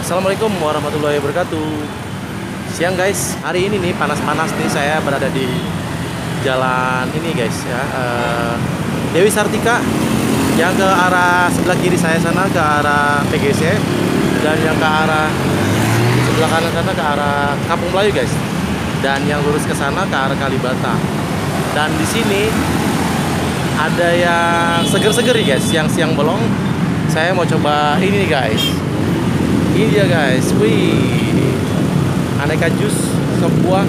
Assalamualaikum warahmatullahi wabarakatuh. Siang guys, hari ini nih panas-panas nih saya berada di jalan ini guys ya, Dewi Sartika, yang ke arah sebelah kiri saya sana ke arah PGC, dan yang ke arah sebelah kanan sana ke arah Kampung Melayu guys, dan yang lurus ke sana ke arah Kalibata. Dan di sini ada yang seger-seger nih guys, siang-siang bolong. Saya mau coba ini nih guys. Ini dia guys, wih, aneka jus sebuah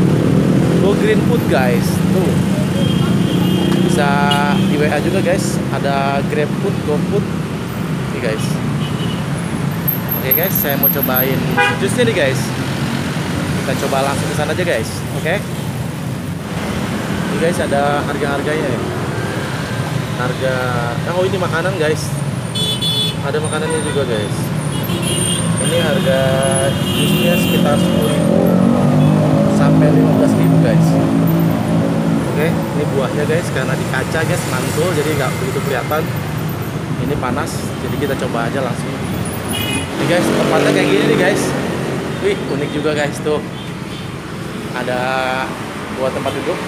Go Green Food guys. Tuh, bisa di WA juga guys. Ada Grab Food, Go Food, nih guys. Oke guys, saya mau cobain jusnya nih guys. Kita coba langsung ke sana aja guys. Oke. Ini guys ada harga-harganya ya. Harga, oh ini makanan guys. Ada makanannya juga guys. Ini harga jusnya sekitar 10.000 sampai 15.000 guys. Oke, ini buahnya guys, karena di kaca guys mantul jadi nggak begitu kelihatan. Ini panas, jadi kita coba aja langsung. Ini guys, tempatnya kayak gini nih guys. Wih, unik juga guys tuh. Ada buat tempat duduk.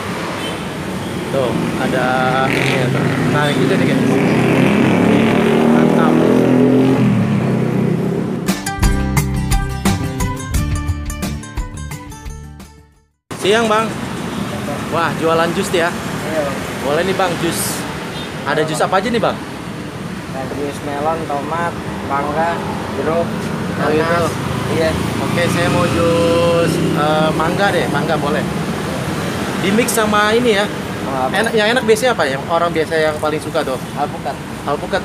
Tuh, ada ini tuh. Nah, gitu nih guys. Mantap. Siang bang, wah jualan jus ya? Iya bang. Boleh nih bang, jus. Ada jus apa aja nih bang? Ada jus melon, tomat, mangga, jeruk, Oh, gitu. nanas. Iya. Oke, saya mau jus mangga deh, mangga boleh. Di mix sama ini ya. Enak, yang enak biasanya apa? Yang orang biasa yang paling suka tuh? Alpukat. Alpukat.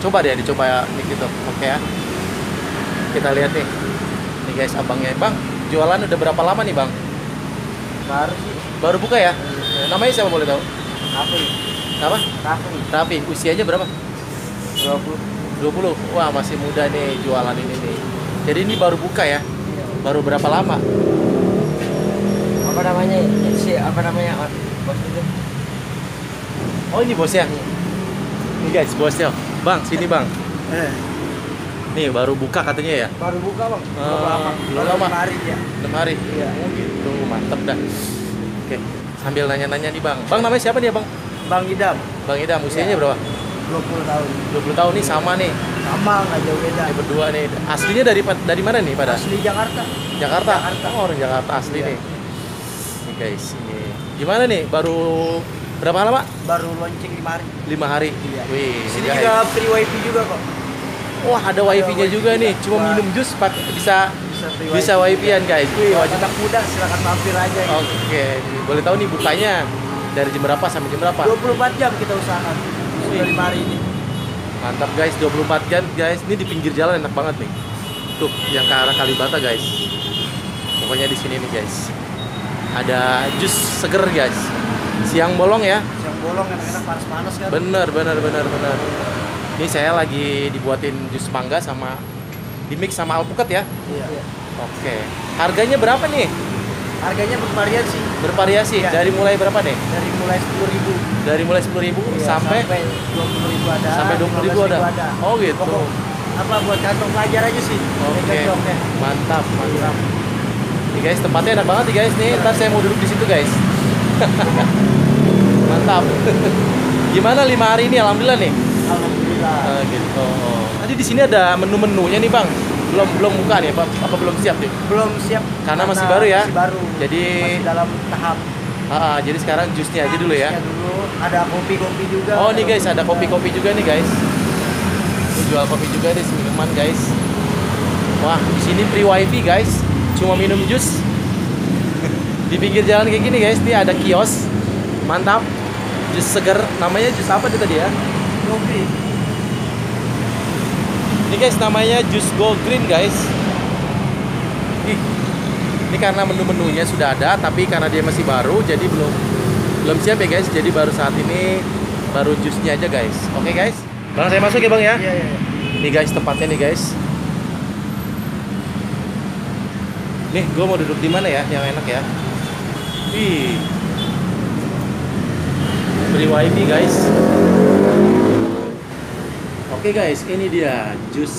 Coba deh dicoba mix itu. Oke ya. Kita lihat nih. Nih guys, abangnya bang. Jualan udah berapa lama nih bang? Baru sih. Baru buka ya? Namanya siapa boleh tahu? Raffi. Apa? Raffi. Raffi. Usianya berapa? 20. 20. Wah, masih muda nih jualan ini nih. Jadi ini baru buka ya? Iya. Baru berapa lama? Apa namanya? Apa namanya? Bos itu. Oh, ini bosnya. Ini guys, bosnya. Bang, sini bang. Nih baru buka katanya ya? Baru buka bang. Belum lama. 5 hari ya. 6 hari. Iya. Oh gitu, mantep dah. Oke, sambil nanya-nanya nih bang. Bang namanya siapa nih ya bang? Bang Idam. Bang Idam, usianya berapa? 20 tahun. 20 tahun nih, sama nih. Sama nggak jauh beda. Ini berdua nih. Aslinya dari mana nih pada? Asli Jakarta. Jakarta. Jakarta. Oh, orang Jakarta asli Iya. nih. Nih guys, ini. Gimana nih? Baru berapa lama? Baru launching 5 hari. 5 hari. Iya. Wih, Di sini guys. juga free wifi juga kok. Wah, ada wifi-nya wifi juga nih. juga. Cuma Wah. minum jus bisa Bisa free wifi-an guys. Wih, Buat wajib. anak muda silakan mampir aja. Oke, boleh tahu nih bukanya dari jam berapa sampai jam berapa? 24 jam kita usahakan. Sudah 5 hari ini. Mantap guys, 24 jam guys. Ini di pinggir jalan enak banget nih. Tuh, yang ke arah Kalibata guys. Pokoknya di sini nih guys. Ada jus seger guys. Siang bolong ya. Siang bolong enak-enak panas-panas kan. Bener. Ini saya lagi dibuatin jus mangga sama di mix sama alpukat ya. Iya. Oke. Harganya berapa nih? Harganya bervariasi. Bervariasi. Iya. Dari mulai berapa nih? Dari mulai 10.000 Dari mulai 10.000 sampai 20.000 ada. sampai 20.000 ada. 15.000 Oh gitu. Pokok, apa buat kantong pelajar aja sih. Oke. Ini cocoknya. Mantap. Nih guys, tempatnya enak banget nih guys nih. Ntar saya mau duduk di situ guys. Mantap. Gimana 5 hari ini? Alhamdulillah nih. Alhamdulillah. Gitu. Tadi di sini ada menu-menunya nih bang. Belum buka nih, apa belum siap nih? Belum siap Karena masih baru ya? Masih baru. Jadi- masih dalam tahap. Jadi sekarang jusnya aja dulu ya. Jusnya dulu. Ada kopi-kopi juga. Oh nih guys, ada kopi-kopi juga nih guys. Ini jual kopi juga nih, minuman guys. Wah, di sini free wifi guys. Cuma minum jus. Di pinggir jalan kayak gini guys, nih ada kios. Mantap. Jus seger, namanya jus apa nih tadi ya? Kopi. Ini guys namanya jus Go Green guys. Ih, ini karena menu-menunya sudah ada, tapi karena dia masih baru, jadi belum siap ya guys. Jadi baru saat ini baru jusnya aja guys. Oke guys. Bang saya masuk ya bang ya. Iya. Nih guys tempatnya nih guys. Nih gue mau duduk di mana ya yang enak ya? Ih, free wifi guys. Oke guys, ini dia jus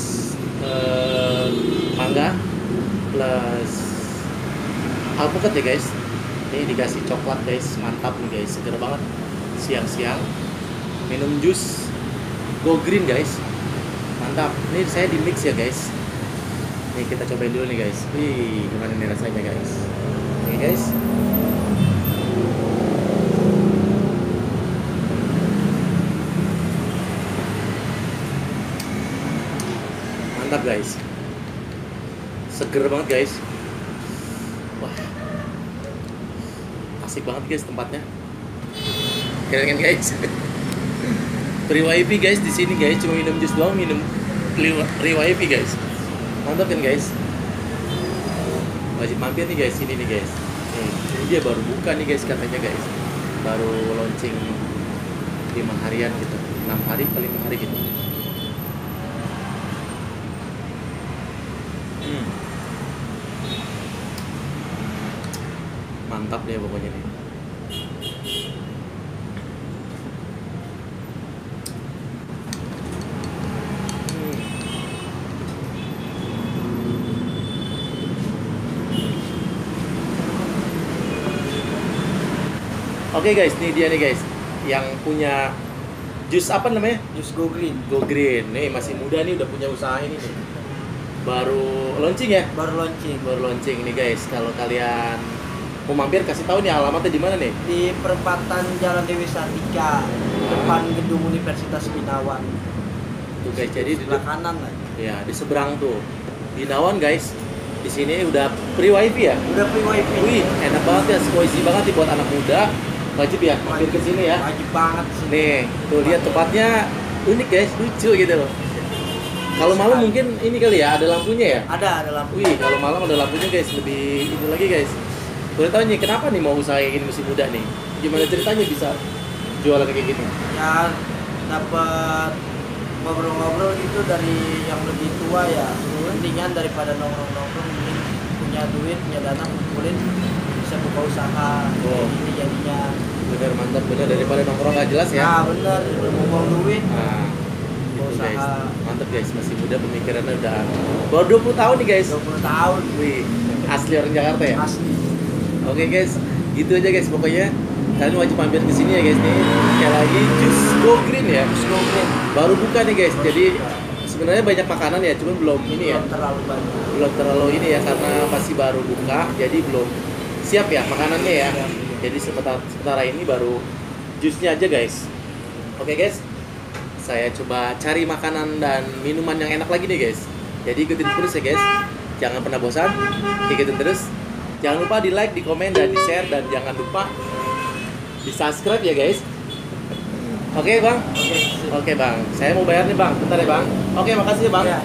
mangga plus alpukat ya guys. Ini dikasih coklat guys, mantap nih guys, seger banget. Siang-siang minum jus Go Green guys, mantap. Ini saya di mix ya guys. Nih kita cobain dulu nih guys. Wih, gimana nih rasanya guys? Oke guys. Mantap guys, seger banget guys. Wah, asik banget guys tempatnya. Keren kan guys? Free wifi guys di sini guys, cuma minum jus doang, minum free wifi guys. Mantap kan guys? Wajib mampir nih guys, ini nih guys. Ini dia baru buka nih guys katanya guys. Baru launching 5 harian gitu, 6 hari atau 5 hari gitu. Mantap deh pokoknya nih. Oke guys, ini dia nih guys, yang punya jus apa namanya? Jus Go Green. Go Green. Nih masih muda nih, udah punya usaha ini nih. Baru launching ya? Baru launching. Baru launching nih guys. Kalau kalian mau mampir, kasih tahu nih alamatnya di mana nih? Di perempatan Jalan Dewi Sartika, depan gedung Universitas Binawan. Tuh guys, jadi di Sebelah kanan lah. ya di seberang tuh Binawan guys. Di sini udah free wifi ya? Udah free wifi. Wih, enak banget ya, skoisi banget nih buat anak muda. Wajib ya mampir ke sini ya. Wajib banget sih. Nih, tuh lihat tempatnya unik guys, lucu gitu loh. Kalau malam mungkin ini kali ya, ada lampunya ya? Ada lampu. Wih, kalau malam ada lampunya guys, lebih itu lagi guys. Boleh tahu nih, kenapa nih mau usahain ini masih muda nih? Gimana ceritanya bisa jualan kayak gini? Ya dapat ngobrol-ngobrol gitu dari yang lebih tua ya. Mendingan daripada nongkrong-nongkrong, mending punya duit, punya dana, kumpulin bisa buka usaha. Oh. Ini jadinya. Bener, mantap, bener, daripada nongkrong gak jelas ya. Nah bener, buang duit. Nah, gitu Usaha. guys. Mantap guys, masih muda, pemikirannya udah baru 20 tahun nih guys. 20 tahun. Wih, asli orang Jakarta ya? Asli. Oke guys, gitu aja guys pokoknya. Kalian wajib mampir ke sini ya guys nih. Sekali lagi Jus Go Green ya. Jus Go Green. Baru buka nih guys. Jadi sebenarnya banyak makanan ya, cuman belum ini ya. Belum terlalu banyak. Belum terlalu ini ya karena masih baru buka, jadi belum siap ya makanannya ya. Jadi sementara ini baru jusnya aja guys. Oke guys, saya coba cari makanan dan minuman yang enak lagi nih guys. Jadi ikutin terus ya guys. Jangan pernah bosan, ikutin terus. Jangan lupa di like, di komen, dan di share. Dan jangan lupa di subscribe ya guys. Oke bang? Oke bang, saya mau bayar nih bang, bentar ya bang. Oke, makasih ya bang. Ya.